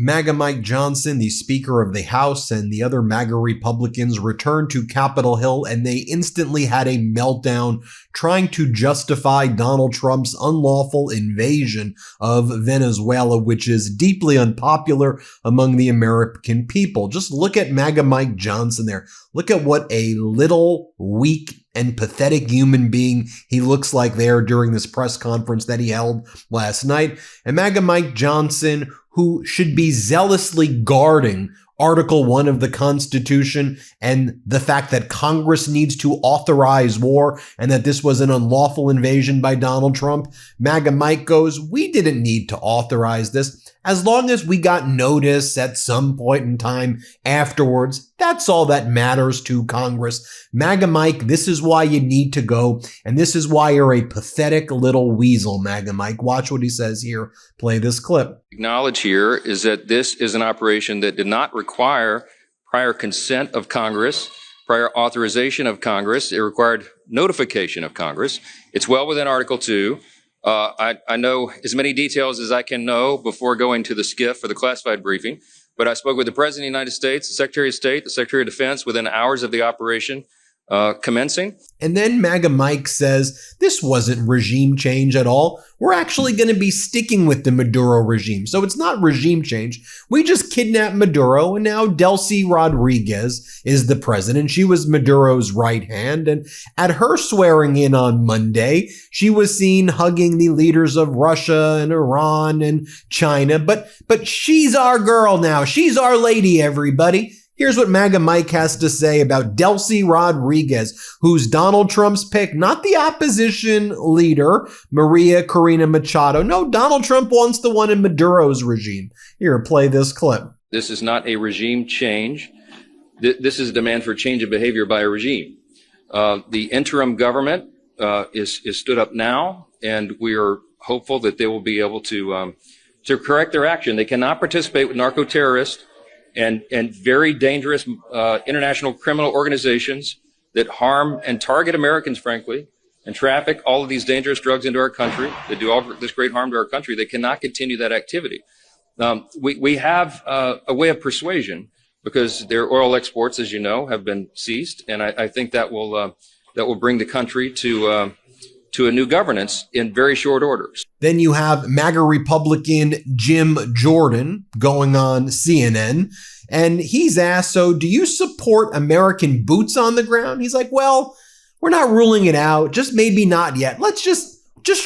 MAGA Mike Johnson, the Speaker of the House, and the other MAGA Republicans returned to Capitol Hill, and they instantly had a meltdown trying to justify Donald Trump's unlawful invasion of Venezuela, which is deeply unpopular among the American people. Just look at MAGA Mike Johnson there. Look at what a little, weak, and pathetic human being he looks like there during this press conference that he held last night. And MAGA Mike Johnson, who should be zealously guarding Article 1 of the Constitution and the fact that Congress needs to authorize war and that this was an unlawful invasion by Donald Trump, MAGA Mike goes, we didn't need to authorize this. As long as we got notice at some point in time afterwards, that's all that matters to Congress. MAGA Mike, this is why you need to go, and this is why you're a pathetic little weasel, MAGA Mike. Watch what he says here. Play this clip. Acknowledge here is that this is an operation that did not require prior consent of Congress, prior authorization of Congress. It required notification of Congress. It's well within Article 2. I know as many details as I can know before going to the SCIF for the classified briefing, but I spoke with the President of the United States, the Secretary of State, the Secretary of Defense within hours of the operation commencing. And then MAGA Mike says, this wasn't regime change at all. We're actually going to be sticking with the Maduro regime. So it's not regime change. We just kidnapped Maduro, and now Delcy Rodriguez is the president. She was Maduro's right hand. And at her swearing in on Monday, she was seen hugging the leaders of Russia and Iran and China. But she's our girl now. She's our lady, everybody. Here's what MAGA Mike has to say about Delcy Rodriguez, who's Donald Trump's pick, not the opposition leader, Maria Corina Machado. No, Donald Trump wants the one in Maduro's regime. Here, play this clip. This is not a regime change. This is a demand for change of behavior by a regime. The interim government is stood up now, and we are hopeful that they will be able to correct their action. They cannot participate with narco-terrorists and very dangerous international criminal organizations that harm and target Americans, frankly, and traffic all of these dangerous drugs into our country, that do all this great harm to our country. They cannot continue that activity. We have a way of persuasion because their oil exports, as you know, have been ceased, and I think that will bring the country to a new governance in very short order. Then you have MAGA Republican Jim Jordan going on CNN, and he's asked, so do you support American boots on the ground? He's like, well, we're not ruling it out, just maybe not yet. Let's just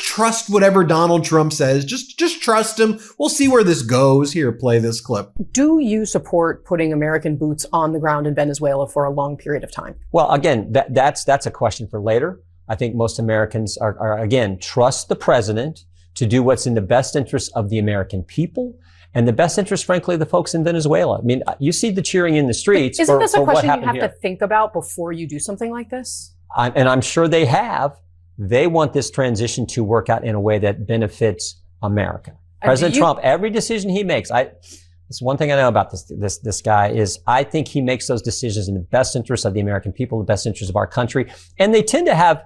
trust whatever Donald Trump says. Just trust him. We'll see where this goes. Here, play this clip. Do you support putting American boots on the ground in Venezuela for a long period of time? Well, again, that's a question for later. I think most Americans are again, trust the president to do what's in the best interest of the American people and the best interest, frankly, of the folks in Venezuela. I mean, you see the cheering in the streets. Isn't this a question you have here. to think about before you do something like this? And I'm sure they have. They want this transition to work out in a way that benefits America. President Trump, every decision he makes, it's one thing I know about this guy is I think he makes those decisions in the best interest of the American people, the best interest of our country, and they tend to have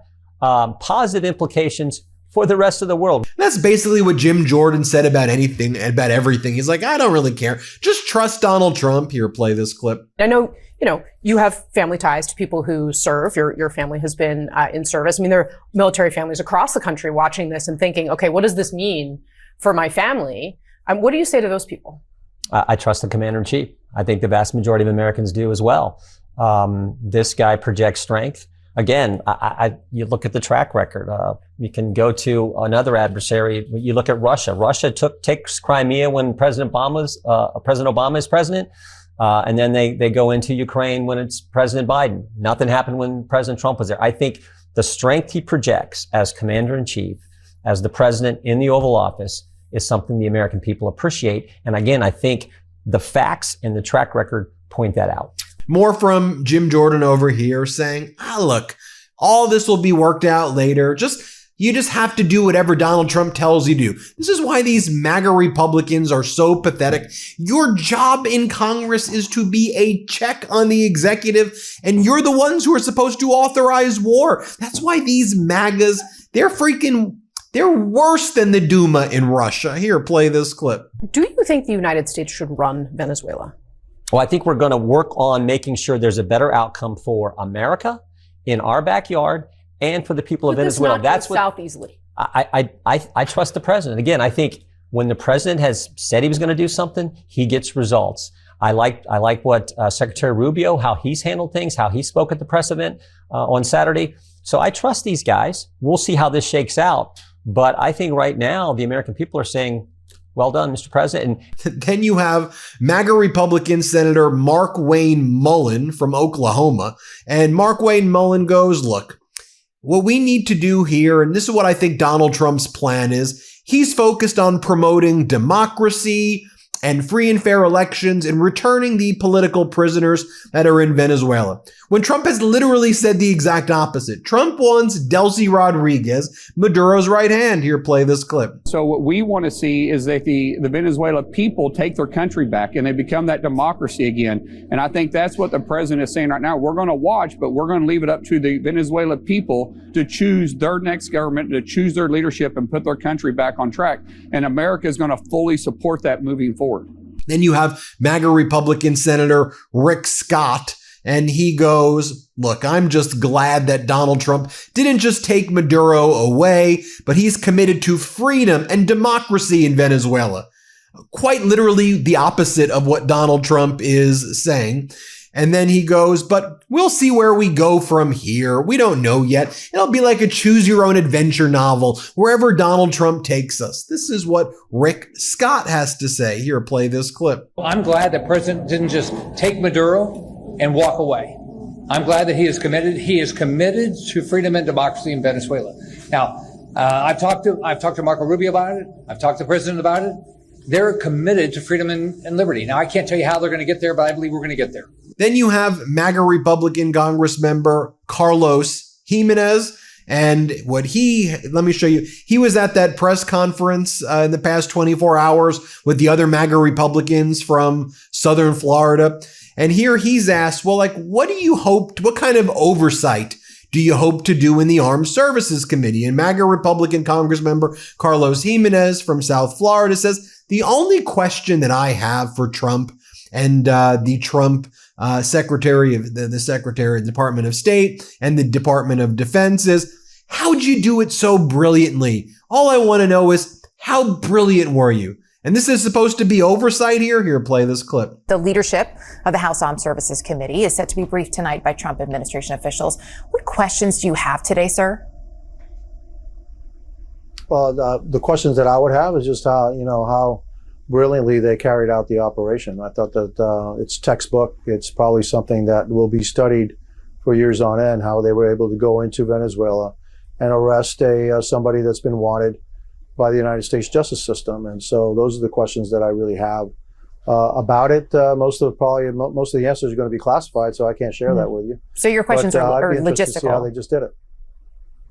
positive implications for the rest of the world. That's basically what Jim Jordan said about everything. He's like, I don't really care. Just trust Donald Trump. Here, play this clip. I know, you have family ties to people who serve. Your family has been in service. I mean, there are military families across the country watching this and thinking, okay, what does this mean for my family? What do you say to those people? I trust the commander-in-chief. I think the vast majority of Americans do as well. This guy projects strength. Again, you look at the track record. You can go to another adversary. You look at Russia. Russia takes Crimea when President Obama is president, and then they go into Ukraine when it's President Biden. Nothing happened when President Trump was there. I think the strength he projects as commander-in-chief, as the president in the Oval Office, is something the American people appreciate. And again, I think the facts and the track record point that out. More from Jim Jordan over here saying, look, all this will be worked out later. You just have to do whatever Donald Trump tells you to do. This is why these MAGA Republicans are so pathetic. Your job in Congress is to be a check on the executive, and you're the ones who are supposed to authorize war. That's why these MAGAs, they're freaking They're worse than the Duma in Russia. Here, play this clip. Do you think the United States should run Venezuela? Well, I think we're going to work on making sure there's a better outcome for America in our backyard and for the people of Venezuela. That's south easily. I trust the president. Again, I think when the president has said he was going to do something, he gets results. I like what Secretary Rubio, how he's handled things, how he spoke at the press event on Saturday. So I trust these guys. We'll see how this shakes out. But I think right now the American people are saying, well done, Mr. President. And then you have MAGA Republican Senator Mark Wayne Mullen from Oklahoma. And Mark Wayne Mullen goes, look, what we need to do here, and this is what I think Donald Trump's plan is, he's focused on promoting democracy and free and fair elections and returning the political prisoners that are in Venezuela. When Trump has literally said the exact opposite. Trump wants Delcy Rodriguez, Maduro's right hand. Here, play this clip. So what we want to see is that the Venezuela people take their country back and they become that democracy again. And I think that's what the president is saying right now. We're going to watch, but we're going to leave it up to the Venezuela people to choose their next government, to choose their leadership and put their country back on track. And America is going to fully support that moving forward. Then you have MAGA Republican Senator Rick Scott. And he goes, look, I'm just glad that Donald Trump didn't just take Maduro away, but he's committed to freedom and democracy in Venezuela. Quite literally the opposite of what Donald Trump is saying. And then he goes, but we'll see where we go from here. We don't know yet. It'll be like a choose your own adventure novel wherever Donald Trump takes us. This is what Rick Scott has to say. Here, play this clip. Well, I'm glad the president didn't just take Maduro and walk away. I'm glad that he is committed. He is committed to freedom and democracy in Venezuela. Now, I've talked to Marco Rubio about it. I've talked to the president about it. They're committed to freedom and liberty. Now, I can't tell you how they're going to get there, but I believe we're going to get there. Then you have MAGA Republican Congress member Carlos Jimenez. And let me show you, he was at that press conference in the past 24 hours with the other MAGA Republicans from Southern Florida. And here he's asked, well, like, what kind of oversight do you hope to do in the Armed Services Committee? And MAGA Republican Congress member Carlos Jimenez from South Florida says, the only question that I have for Trump and the Trump Secretary of the Secretary of the Department of State and the Department of Defense is, how'd you do it so brilliantly? All I want to know is, how brilliant were you? And this is supposed to be oversight here. Here, play this clip. The leadership of the House Armed Services Committee is set to be briefed tonight by Trump administration officials. What questions do you have today, sir? Well, the questions that I would have is just how brilliantly they carried out the operation. I thought that it's textbook. It's probably something that will be studied for years on end, how they were able to go into Venezuela and arrest somebody that's been wanted by the United States justice system. And so those are the questions that I really have about it. Most of the answers are going to be classified, so I can't share that with you. So your questions are logistical. To see how they just did it.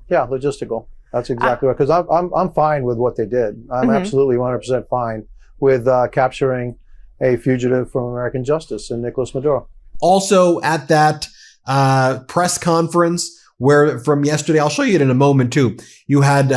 Yeah, logistical. That's exactly right. Because I'm fine with what they did. I'm absolutely 100% fine with capturing a fugitive from American justice in Nicolas Maduro. Also at that press conference, where from yesterday, I'll show you it in a moment too. You had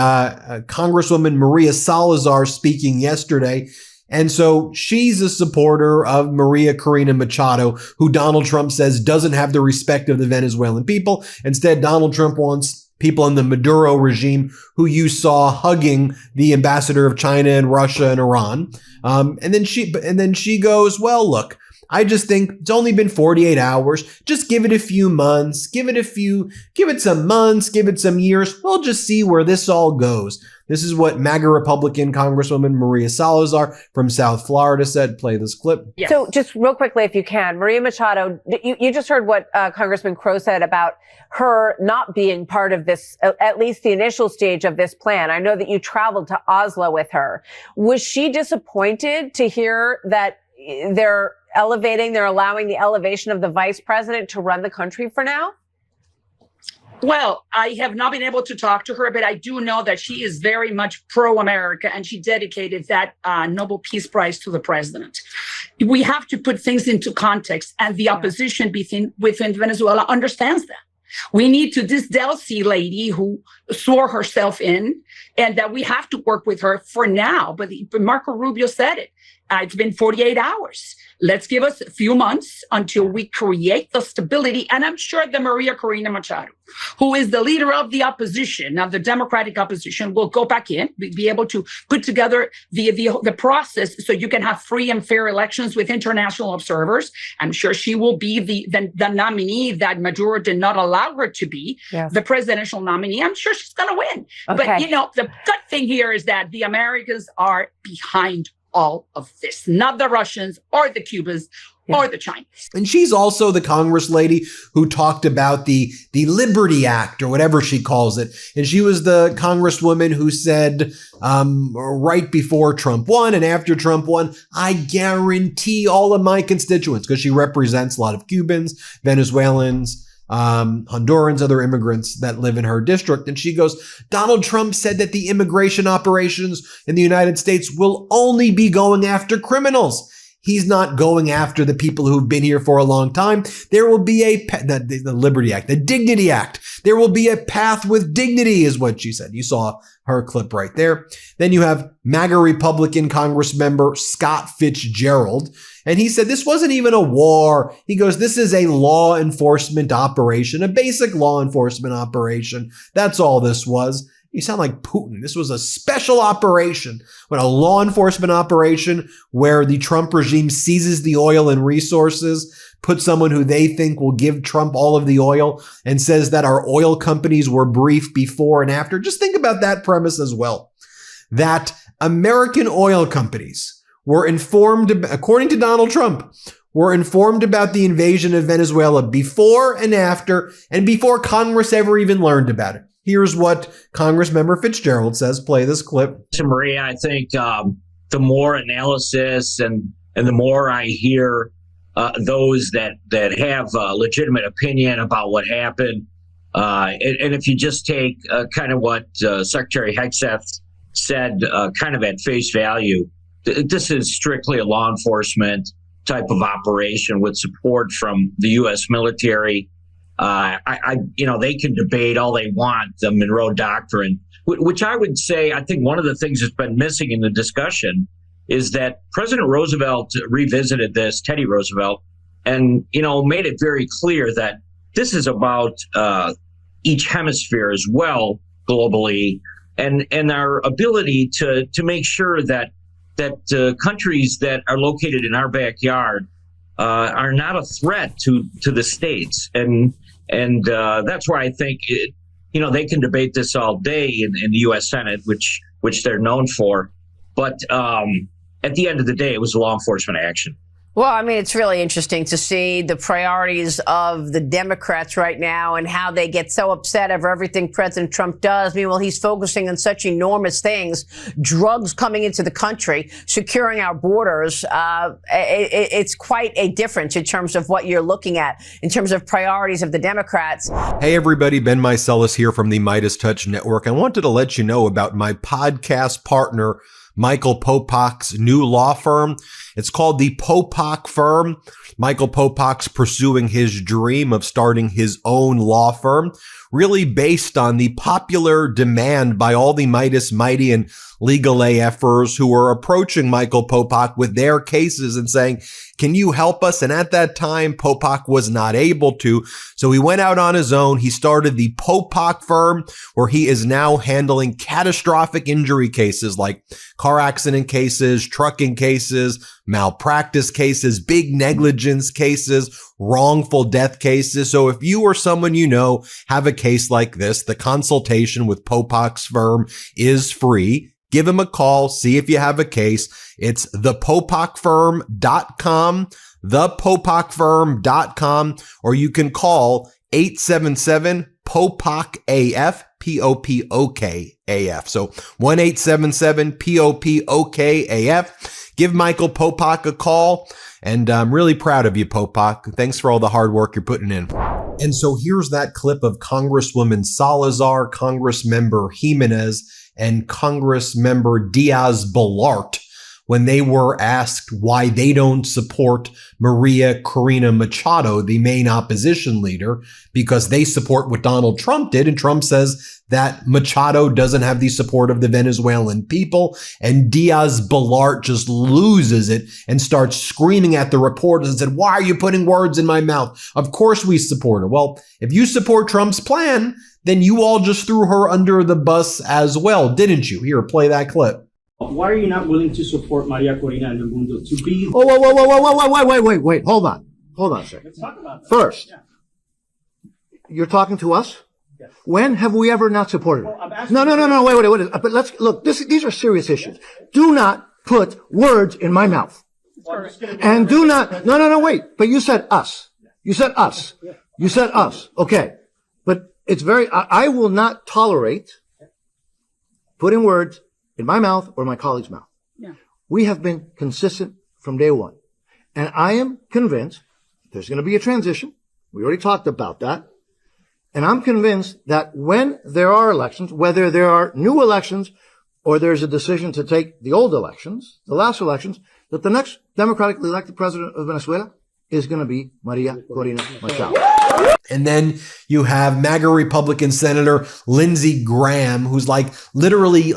Congresswoman Maria Salazar speaking yesterday. And so she's a supporter of Maria Corina Machado, who Donald Trump says doesn't have the respect of the Venezuelan people. Instead, Donald Trump wants people in the Maduro regime who you saw hugging the ambassador of China and Russia and Iran. And then she goes, well, look, I just think it's only been 48 hours. Just give it a few months, give it some months, give it some years. We'll just see where this all goes. This is what MAGA Republican Congresswoman Maria Salazar from South Florida said. Play this clip. Yes. So just real quickly, if you can, Maria Machado, you just heard what Congressman Crow said about her not being part of this, at least the initial stage of this plan. I know that you traveled to Oslo with her. Was she disappointed to hear that they're allowing the elevation of the vice president to run the country for now? Well, I have not been able to talk to her, but I do know that she is very much pro-America, and she dedicated that Nobel Peace Prize to the president. We have to put things into context, and the opposition within Venezuela understands that. We need to, this Delcy lady who swore herself in, and that we have to work with her for now. But Marco Rubio said it. It's been 48 hours. Let's give us a few months until we create the stability. And I'm sure that Maria Corina Machado, who is the leader of the opposition, of the Democratic opposition, will go back in, be able to put together the process so you can have free and fair elections with international observers. I'm sure she will be the nominee that Maduro did not allow her to be, the presidential nominee. I'm sure she's going to win. Okay. But, the gut thing here is that the Americans are behind all of this, not the Russians or the Cubans or the Chinese. And she's also the Congress lady who talked about the Liberty Act or whatever she calls it. And she was the congresswoman who said right before Trump won and after Trump won, I guarantee all of my constituents, because she represents a lot of Cubans, Venezuelans, Hondurans, other immigrants that live in her district. And she goes, Donald Trump said that the immigration operations in the United States will only be going after criminals. He's not going after the people who've been here for a long time. There will be the Liberty Act, the Dignity Act. There will be a path with dignity is what she said. You saw her clip right there. Then you have MAGA Republican Congress member Scott Fitzgerald. And he said this wasn't even a war. He goes, this is a law enforcement operation, a basic law enforcement operation. That's all this was. You sound like Putin. This was a special operation, a law enforcement operation where the Trump regime seizes the oil and resources, puts someone who they think will give Trump all of the oil and says that our oil companies were briefed before and after. Just think about that premise as well, that American oil companies were informed, according to Donald Trump, were informed about the invasion of Venezuela before and after, and before Congress ever even learned about it. Here's what Congressmember Fitzgerald says. Play this clip. To Maria, I think the more analysis and the more I hear those that have a legitimate opinion about what happened, and if you just take kind of what Secretary Hegseth said kind of at face value, this is strictly a law enforcement type of operation with support from the U.S. military. They can debate all they want, the Monroe Doctrine, which I would say, I think one of the things that's been missing in the discussion is that President Roosevelt revisited this, Teddy Roosevelt, and, made it very clear that this is about each hemisphere as well globally, and our ability to make sure that countries that are located in our backyard are not a threat to the states. And that's why I think, they can debate this all day in the U.S. Senate, which they're known for. But at the end of the day, it was a law enforcement action. Well, I mean, it's really interesting to see the priorities of the Democrats right now and how they get so upset over everything President Trump does. Meanwhile, he's focusing on such enormous things, drugs coming into the country, securing our borders. It's quite a difference in terms of what you're looking at, in terms of priorities of the Democrats. Hey, everybody. Ben Meiselas here from the MeidasTouch Network. I wanted to let you know about my podcast partner, Michael Popak's new law firm. It's called the Popak Firm. Michael Popak's pursuing his dream of starting his own law firm, really based on the popular demand by all the Meidas Mighty and legal AFers who were approaching Michael Popak with their cases and saying, can you help us? And at that time, Popak was not able to. So he went out on his own. He started the Popak Firm, where he is now handling catastrophic injury cases like car accident cases, trucking cases, malpractice cases, big negligence cases, wrongful death cases. So if you or someone you know have a case like this, the consultation with Popak's firm is free. Give him a call. See if you have a case. It's thepopakfirm.com, thepopakfirm.com, or you can call 877-POPOK-AF, P-O-P-O-K-A-F. So 1-877-POPOK-AF. Give Michael Popak a call. And I'm really proud of you, Popak. Thanks for all the hard work you're putting in. And so here's that clip of Congresswoman Salazar, Congressmember Jimenez, and Congressmember Diaz-Balart when they were asked why they don't support Maria Corina Machado, the main opposition leader, because they support what Donald Trump did. And Trump says that Machado doesn't have the support of the Venezuelan people. And Diaz-Balart just loses it and starts screaming at the reporters and said, why are you putting words in my mouth? Of course we support her. Well, if you support Trump's plan, then you all just threw her under the bus as well, didn't you? Here, play that clip. Why are you not willing to support Maria Corina and El Mundo to be... Wait. Hold on a second. Let's talk about that. First, you're talking to us? Yes. When have we ever not supported her? No, wait. But let's, look, these are serious issues. Do not put words in my mouth. And do not, wait. But you said us. You said us. You said us. Okay. But it's I will not tolerate putting words in my mouth or my colleague's mouth. Yeah. We have been consistent from day one. And I am convinced there's going to be a transition. We already talked about that. And I'm convinced that when there are elections, whether there are new elections or there's a decision to take the old elections, the last elections, that the next democratically elected president of Venezuela is going to be Maria Corina Machado. And then you have MAGA Republican Senator Lindsey Graham, who's literally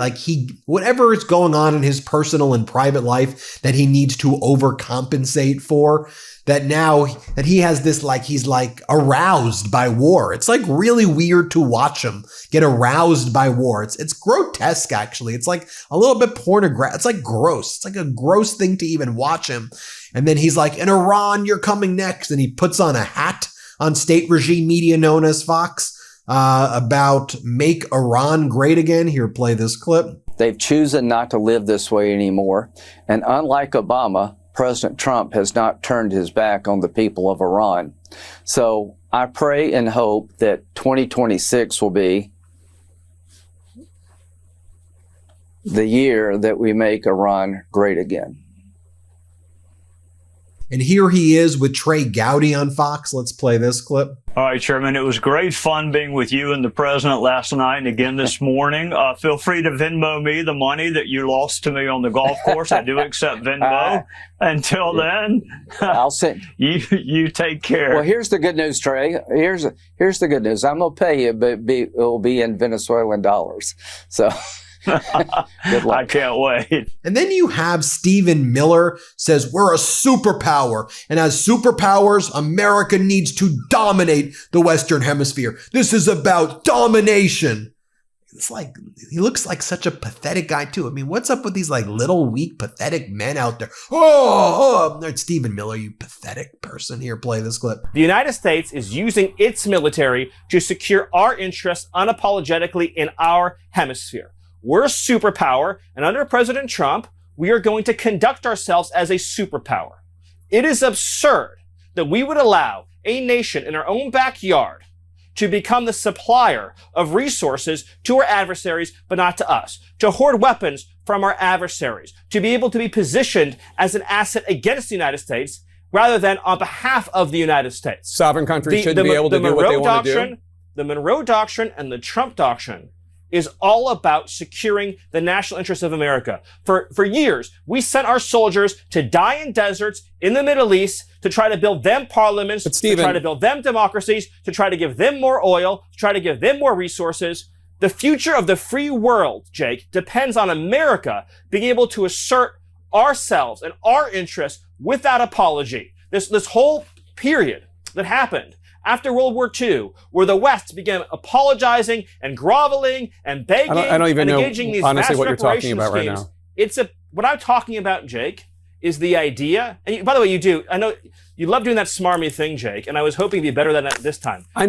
whatever is going on in his personal and private life that he needs to overcompensate for, that now that he has this, he's aroused by war. It's really weird to watch him get aroused by war. It's grotesque, actually. It's a little bit pornographic. It's gross. It's a gross thing to even watch him. And then he's in Iran, you're coming next. And he puts on a hat on state regime media known as Fox about make Iran great again. Here, play this clip. They've chosen not to live this way anymore. And unlike Obama, President Trump has not turned his back on the people of Iran. So I pray and hope that 2026 will be the year that we make Iran great again. And here he is with Trey Gowdy on Fox. Let's play this clip. All right, Chairman, it was great fun being with you and the president last night and again this morning. Feel free to Venmo me the money that you lost to me on the golf course. I do accept Venmo. Until then, I'll send you take care. Well, here's the good news, Trey. Here's the good news. I'm going to pay you, but it will be in Venezuelan dollars. So... Good luck. I can't wait. And then you have Stephen Miller says we're a superpower, and as superpowers, America needs to dominate the Western Hemisphere. This is about domination. It's he looks like such a pathetic guy too. I mean, what's up with these little weak pathetic men out there? It's Stephen Miller, you pathetic person. Here, play this clip. The United States is using its military to secure our interests unapologetically in our hemisphere. We're a superpower, and under President Trump, we are going to conduct ourselves as a superpower. It is absurd that we would allow a nation in our own backyard to become the supplier of resources to our adversaries, but not to us, to hoard weapons from our adversaries, to be able to be positioned as an asset against the United States rather than on behalf of the United States. Sovereign countries shouldn't be able to do what they want to do. The Monroe Doctrine and the Trump Doctrine is all about securing the national interests of America. For years, we sent our soldiers to die in deserts in the Middle East to try to build them parliaments, to try to build them democracies, to try to give them more oil, to try to give them more resources. The future of the free world, Jake, depends on America being able to assert ourselves and our interests without apology. This whole period that happened after World War II, where the West began apologizing and groveling and begging I don't even and know engaging these honestly vast what you're talking reparations about right schemes. now. What I'm talking about, Jake, is the idea. And by the way, you do. I know you love doing that smarmy thing, Jake, and I was hoping to be better than that this time. I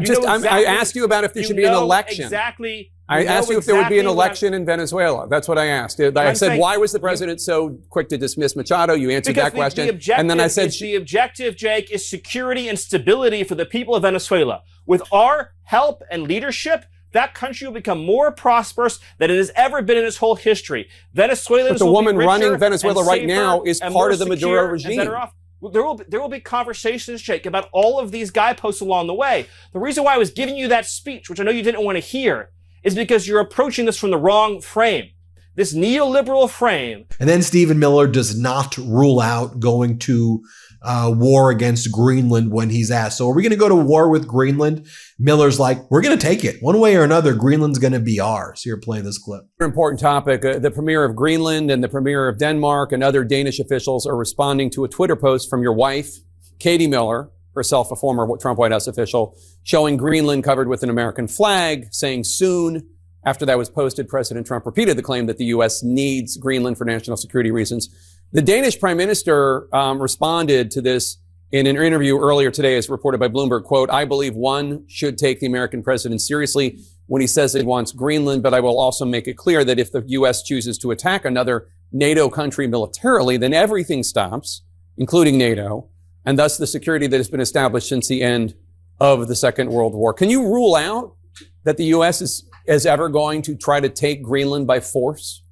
asked you about if there should be an election. Exactly. I asked you if there would be an election in Venezuela. That's what I asked. I said, why was the president so quick to dismiss Machado? You answered that question. And then I said, the objective, Jake, is security and stability for the people of Venezuela. With our help and leadership, that country will become more prosperous than it has ever been in its whole history. Venezuelans but the will woman be richer running Venezuela and right now safer is and part more of the Maduro secure and regime. better off. There will be conversations, Jake, about all of these guideposts along the way. The reason why I was giving you that speech, which I know you didn't want to hear, is because you're approaching this from the wrong frame. this neoliberal frame. And then Stephen Miller does not rule out going to war against Greenland when he's asked. So are we going to go to war with Greenland? Miller's like, we're going to take it. One way or another, Greenland's going to be ours. Here, play this clip. Important topic. The premier of Greenland and the premier of Denmark and other Danish officials are responding to a Twitter post from your wife, Katie Miller, herself a former Trump White House official, showing Greenland covered with an American flag, saying soon. After that was posted, President Trump repeated the claim that the U.S. needs Greenland for national security reasons. The Danish prime minister responded to this in an interview earlier today, as reported by Bloomberg, quote, I believe one should take the American president seriously when he says he wants Greenland, but I will also make it clear that if the U.S. chooses to attack another NATO country militarily, then everything stops, including NATO, and thus the security that has been established since the end of the Second World War. Can you rule out that the U.S. is ever going to try to take Greenland by force?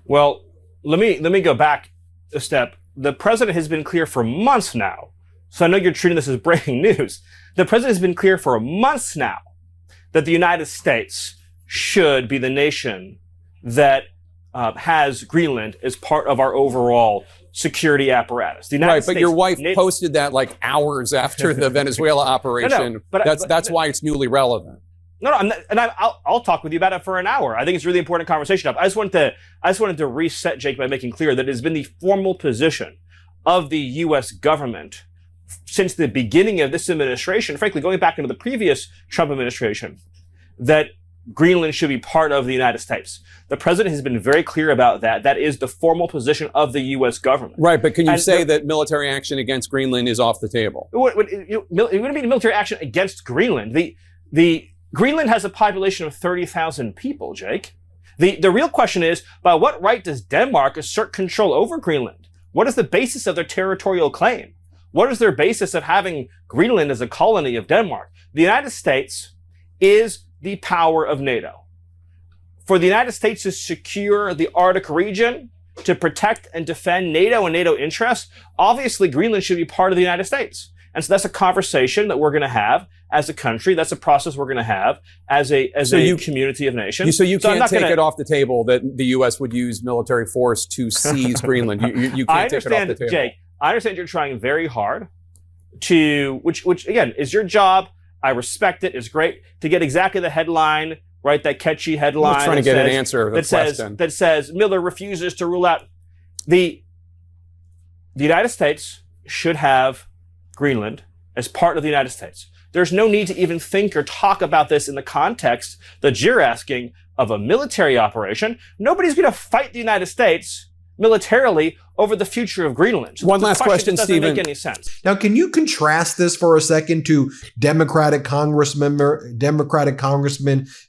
Well, let me go back a step. The president has been clear for months now. So I know you're treating this as breaking news. The president has been clear for months now that the United States should be the nation that has Greenland as part of our overall security apparatus. The United right, States, but your wife posted that like hours after the Venezuela operation. No, but that's why it's newly relevant. No, I'm not, and I'll talk with you about it for an hour. I think it's a really important conversation. I just wanted to reset, Jake, by making clear that it has been the formal position of the U.S. government since the beginning of this administration, frankly, going back into the previous Trump administration, that Greenland should be part of the United States. The president has been very clear about that. That is the formal position of the U.S. government. Right, but can you say that military action against Greenland is off the table? It wouldn't be military action against Greenland. The Greenland has a population of 30,000 people, Jake. The real question is, by what right does Denmark assert control over Greenland? What is the basis of their territorial claim? What is their basis of having Greenland as a colony of Denmark? The United States is the power of NATO. For the United States to secure the Arctic region, to protect and defend NATO and NATO interests, obviously Greenland should be part of the United States. And so that's a conversation that we're going to have as a country. That's a process we're going to have as a community of nations. So you can't take it off the table that the U.S. would use military force to seize Greenland. You can't take it off the table. Jake, I understand you're trying very hard to, which again is your job. I respect it. It's great to get exactly the headline, right? That catchy headline. I'm trying to get an answer to the question. That says Miller refuses to rule out the United States should have Greenland as part of the United States. There's no need to even think or talk about this in the context that you're asking of a military operation. Nobody's going to fight the United States militarily over the future of Greenland. So one last question, doesn't Stephen. make any sense. Now, can you contrast this for a second to Democratic Congressman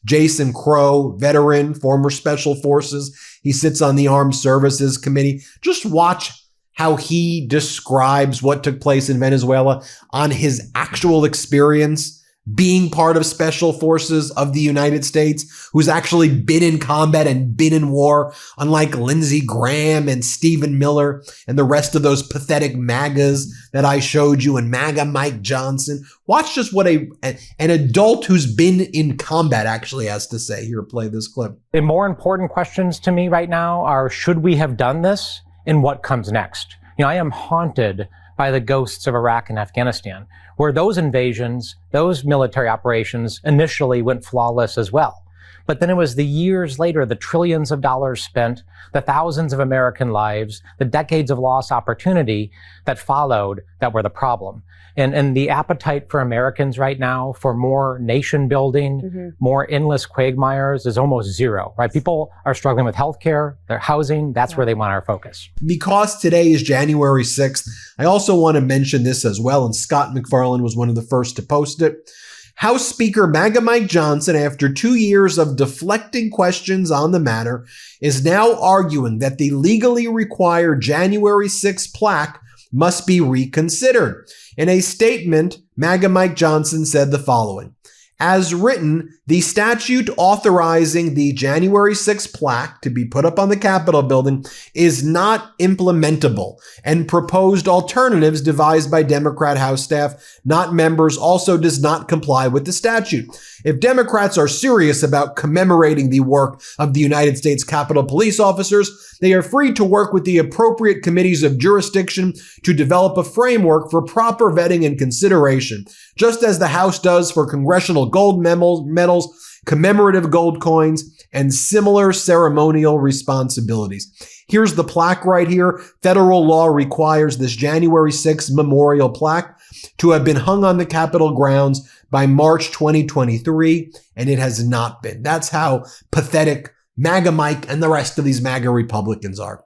Jason Crow, veteran, former Special Forces? He sits on the Armed Services Committee. Just watch how he describes what took place in Venezuela on his actual experience being part of Special Forces of the United States, who's actually been in combat and been in war, unlike Lindsey Graham and Stephen Miller and the rest of those pathetic MAGAs that I showed you, and MAGA Mike Johnson. Watch just what an adult who's been in combat actually has to say. Here, play this clip. The more important questions to me right now are, should we have done this, and what comes next? I am haunted by the ghosts of Iraq and Afghanistan, where those invasions, those military operations initially went flawless as well. But then it was the years later, the trillions of dollars spent, the thousands of American lives, the decades of lost opportunity that followed that were the problem. And the appetite for Americans right now for more nation building, more endless quagmires is almost zero, right? People are struggling with healthcare, their housing. That's where they want our focus. Because today is January 6th, I also want to mention this as well, and Scott McFarlane was one of the first to post it. House Speaker MAGA Mike Johnson, after 2 years of deflecting questions on the matter, is now arguing that the legally required January 6th plaque must be reconsidered. In a statement, MAGA Mike Johnson said the following: As written, the statute authorizing the January 6th plaque to be put up on the Capitol building is not implementable, and proposed alternatives devised by Democrat House staff, not members, also does not comply with the statute. If Democrats are serious about commemorating the work of the United States Capitol Police officers, they are free to work with the appropriate committees of jurisdiction to develop a framework for proper vetting and consideration, just as the House does for congressional gold medals, commemorative gold coins, and similar ceremonial responsibilities. Here's the plaque right here. Federal law requires this January 6th memorial plaque to have been hung on the Capitol grounds by March 2023, and it has not been. That's how pathetic MAGA Mike and the rest of these MAGA Republicans are.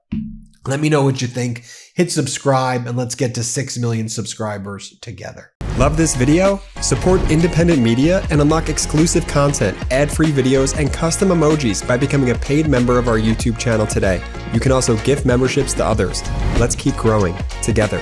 Let me know what you think. Hit subscribe, and let's get to 6 million subscribers together. Love this video? Support independent media and unlock exclusive content, ad-free videos, and custom emojis by becoming a paid member of our YouTube channel today. You can also gift memberships to others. Let's keep growing together.